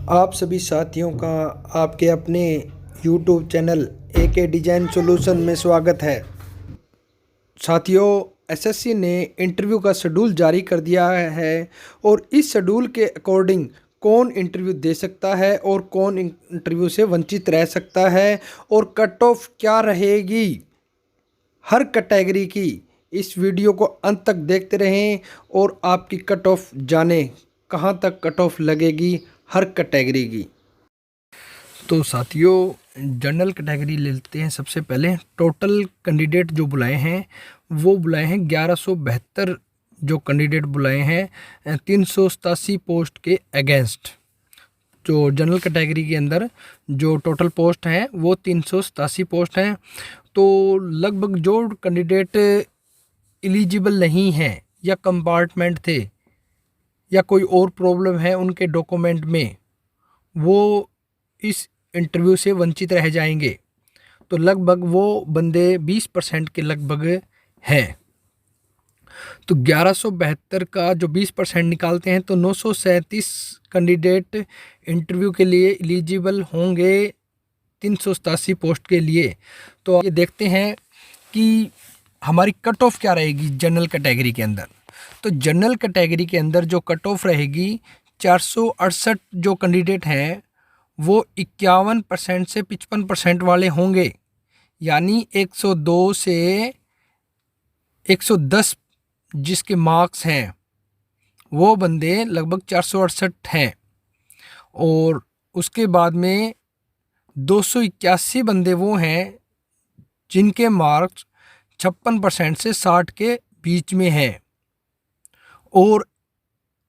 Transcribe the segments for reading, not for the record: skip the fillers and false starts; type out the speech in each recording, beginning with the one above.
आप सभी साथियों का आपके अपने YouTube channel AK design solution में स्वागत है। साथियों, एसएससी ने इंटरव्यू का शेड्यूल जारी कर दिया है और इस शेड्यूल के अकॉर्डिंग कौन इंटरव्यू दे सकता है और कौन इंटरव्यू से वंचित रह सकता है और कट ऑफ क्या रहेगी हर कैटेगरी की। इस वीडियो को अंत तक देखते रहें और आपकी कट ऑफ जानें कहां तक कट ऑफ लगेगी हर कैटेगरी की। तो साथियों, जनरल कैटेगरी ले लेते हैं। सबसे पहले टोटल कैंडिडेट जो बुलाए हैं वो बुलाए हैं 1172 जो कैंडिडेट बुलाए हैं 387 पोस्ट के अगेंस्ट। जो जनरल कैटेगरी के अंदर जो टोटल पोस्ट हैं वो 387 पोस्ट हैं। तो लगभग जो कैंडिडेट एलिजिबल नहीं हैं या कंपार्टमेंट थे या कोई और प्रॉब्लम है उनके डॉक्यूमेंट में, वो इस इंटरव्यू से वंचित रह जाएंगे। तो लगभग वो बंदे 20% के लगभग हैं। तो 1172 का जो 20% निकालते हैं तो 937 कैंडिडेट इंटरव्यू के लिए एलिजिबल होंगे 387 पोस्ट के लिए। तो ये देखते हैं कि हमारी कट ऑफ क्या रहेगी जनरल कैटेगरी के अंदर। तो जनरल कैटेगरी के अंदर जो कट ऑफ रहेगी 468 जो कैंडिडेट हैं वो 51% से 55% वाले होंगे, यानी 102 से 110 जिसके मार्क्स हैं वो बंदे लगभग 468 हैं। और उसके बाद में 281 बंदे वो हैं जिनके मार्क्स 56% से 60 के बीच में हैं। और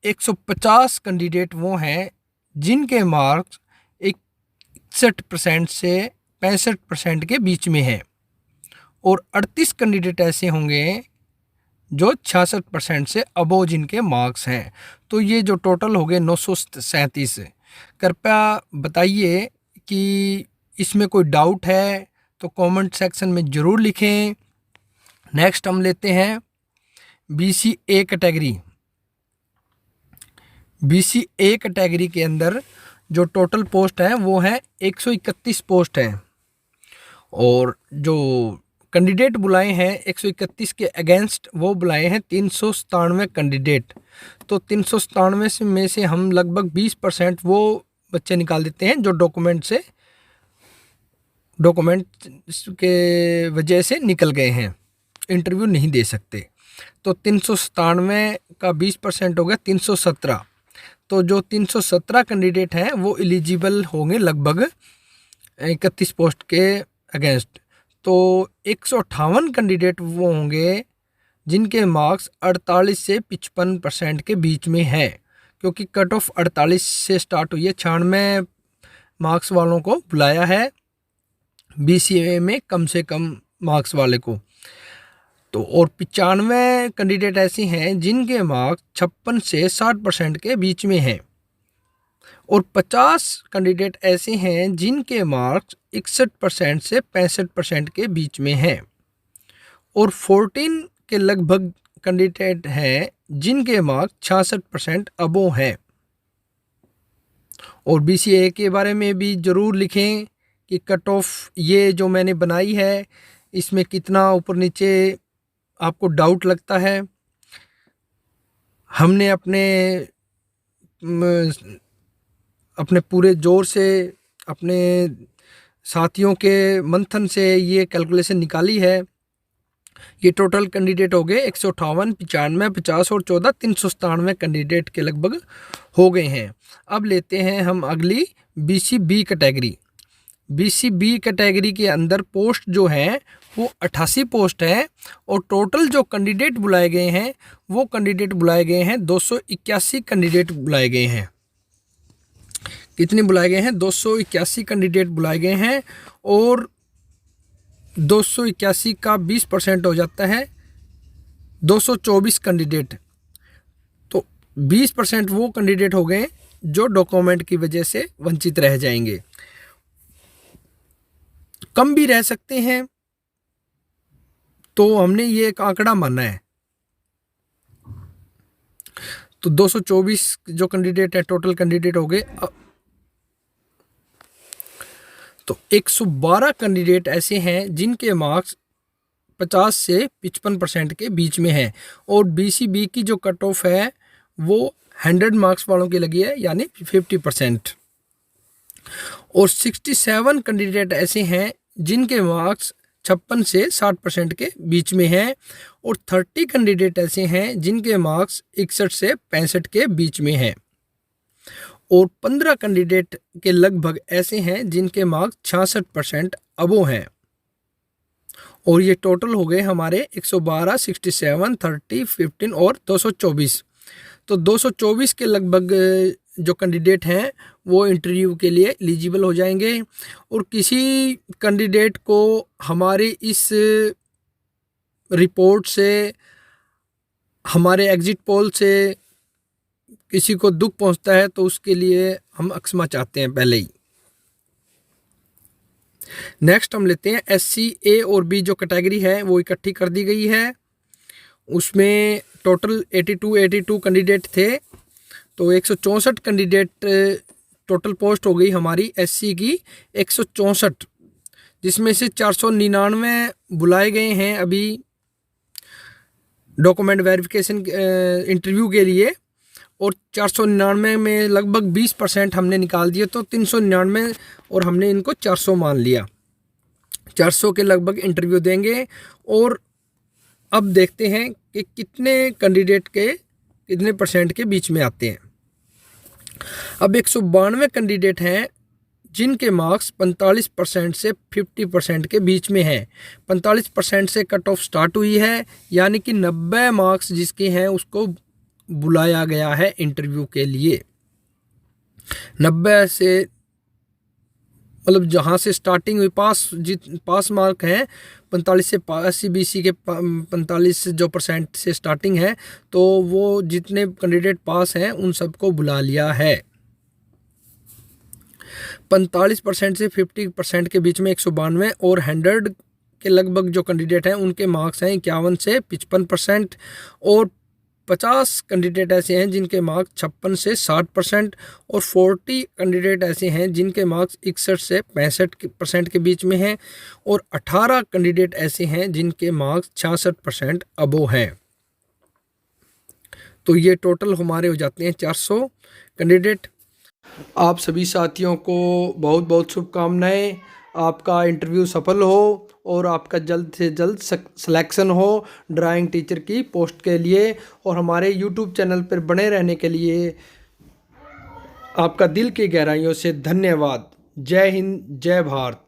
150 कैंडिडेट वो हैं जिनके मार्क्स 61% से 65% के बीच में हैं। और 38 कैंडिडेट ऐसे होंगे जो 66% से अबोव जिनके मार्क्स हैं। तो ये जो टोटल हो गए 937। कृपया बताइए कि इसमें कोई डाउट है तो कमेंट सेक्शन में ज़रूर लिखें। नेक्स्ट हम लेते हैं BCA कैटेगरी। BCA कैटेगरी के अंदर जो टोटल पोस्ट है वो है 131 पोस्ट हैं। और जो कैंडिडेट बुलाए हैं 131 के अगेंस्ट वो बुलाए हैं 397 कैंडिडेट। तो 397 में से हम लगभग 20% वो बच्चे निकाल देते हैं जो डॉक्यूमेंट के वजह से निकल गए हैं, इंटरव्यू नहीं दे सकते। तो 397 का 20% हो गया 317। तो जो 317 कैंडिडेट हैं वो एलिजिबल होंगे लगभग 31 पोस्ट के अगेंस्ट। तो 158 कैंडिडेट वो होंगे जिनके मार्क्स 48 से 55% के बीच में है, क्योंकि कट ऑफ 48 से स्टार्ट हुई है। 96 मार्क्स वालों को बुलाया है BCA में, कम से कम मार्क्स वाले को। तो और 95 कैंडिडेट ऐसे हैं जिनके मार्क्स 56 से 60% के बीच में हैं। और 50 कैंडिडेट ऐसे हैं जिनके मार्क्स 61% से 65% के बीच में हैं। और 14 के लगभग कैंडिडेट हैं जिनके मार्क्स 66% अबोव हैं। और BCA के बारे में भी ज़रूर लिखें कि कट ऑफ ये जो मैंने बनाई है इसमें कितना ऊपर नीचे आपको डाउट लगता है। हमने अपने पूरे जोर से अपने साथियों के मंथन से ये कैलकुलेशन निकाली है। ये टोटल कैंडिडेट हो गए 158, 95, 50 और 14 397 कैंडिडेट के लगभग हो गए हैं। अब लेते हैं हम अगली BCB कैटेगरी। BCB कैटेगरी के अंदर पोस्ट जो हैं वो 88 पोस्ट हैं। और टोटल जो कैंडिडेट बुलाए गए हैं वो कैंडिडेट बुलाए गए हैं 281 कैंडिडेट बुलाए गए हैं। कितने बुलाए गए हैं? 281 कैंडिडेट बुलाए गए हैं। और 281 का 20% हो जाता है 224 कैंडिडेट। तो 20% वो कैंडिडेट हो गए जो डॉक्यूमेंट की वजह से वंचित रह जाएंगे। कम भी रह सकते हैं, तो हमने ये एक आंकड़ा माना है। तो 224 जो कैंडिडेट है टोटल कैंडिडेट हो गए। तो 112 कैंडिडेट ऐसे हैं जिनके मार्क्स 50 से 55% के बीच में है, और BCB की जो कट ऑफ है वो 100 मार्क्स वालों की लगी है, यानी 50%। और 67 कैंडिडेट ऐसे हैं जिनके मार्क्स 56 से 60% के बीच में हैं, और 30 कैंडिडेट ऐसे हैं जिनके मार्क्स 61 से 65 के बीच में हैं, और 15 कैंडिडेट के लगभग ऐसे हैं जिनके मार्क्स 66% अबो हैं। और ये टोटल हो गए हमारे 112, 67, 30, 15 और 224। तो 224 के लगभग जो कैंडिडेट हैं वो इंटरव्यू के लिए एलिजिबल हो जाएंगे। और किसी कैंडिडेट को हमारे इस रिपोर्ट से, हमारे एग्जिट पोल से किसी को दुख पहुंचता है तो उसके लिए हम क्षमा चाहते हैं पहले ही। नेक्स्ट हम लेते हैं SC A और B जो कैटेगरी है वो इकट्ठी कर दी गई है। उसमें टोटल 82 कैंडिडेट थे, तो 164 कैंडिडेट टोटल पोस्ट हो गई हमारी SC की 164, जिसमें से 499 बुलाए गए हैं अभी डॉक्यूमेंट वेरिफिकेशन इंटरव्यू के लिए, और 499 में लगभग 20% हमने निकाल दिए, तो 399 और हमने इनको 400 मान लिया। 400 के लगभग इंटरव्यू देंगे, और अब देखते हैं कि कितने कैंडिडेट के कितने परसेंट के बीच में आते हैं। अब 192 कैंडिडेट हैं जिनके मार्क्स 45% से 50% के बीच में हैं। 45% से कट ऑफ स्टार्ट हुई है, यानी कि 90 मार्क्स जिसके हैं उसको बुलाया गया है इंटरव्यू के लिए। 90 से मतलब जहाँ से स्टार्टिंग हुई, पास मार्क हैं 45 से SC-BC के 45 जो % से स्टार्टिंग है, तो वो जितने कैंडिडेट पास हैं उन सबको बुला लिया है। 45% से 50% के बीच में 192, और 100 के लगभग जो कैंडिडेट हैं उनके मार्क्स हैं 51 से 55%, और 50 कैंडिडेट ऐसे हैं जिनके मार्क्स 56 से 60%, और 40 कैंडिडेट ऐसे हैं जिनके मार्क्स 61 से 65% के बीच में हैं, और 18 कैंडिडेट ऐसे हैं जिनके मार्क्स 66% अबो हैं। तो ये टोटल हमारे हो जाते हैं 400 कैंडिडेट। आप सभी साथियों को बहुत बहुत शुभकामनाएं। आपका इंटरव्यू सफल हो और आपका जल्द से जल्द सिलेक्शन हो ड्राइंग टीचर की पोस्ट के लिए। और हमारे यूट्यूब चैनल पर बने रहने के लिए आपका दिल की गहराइयों से धन्यवाद। जय हिंद, जय भारत।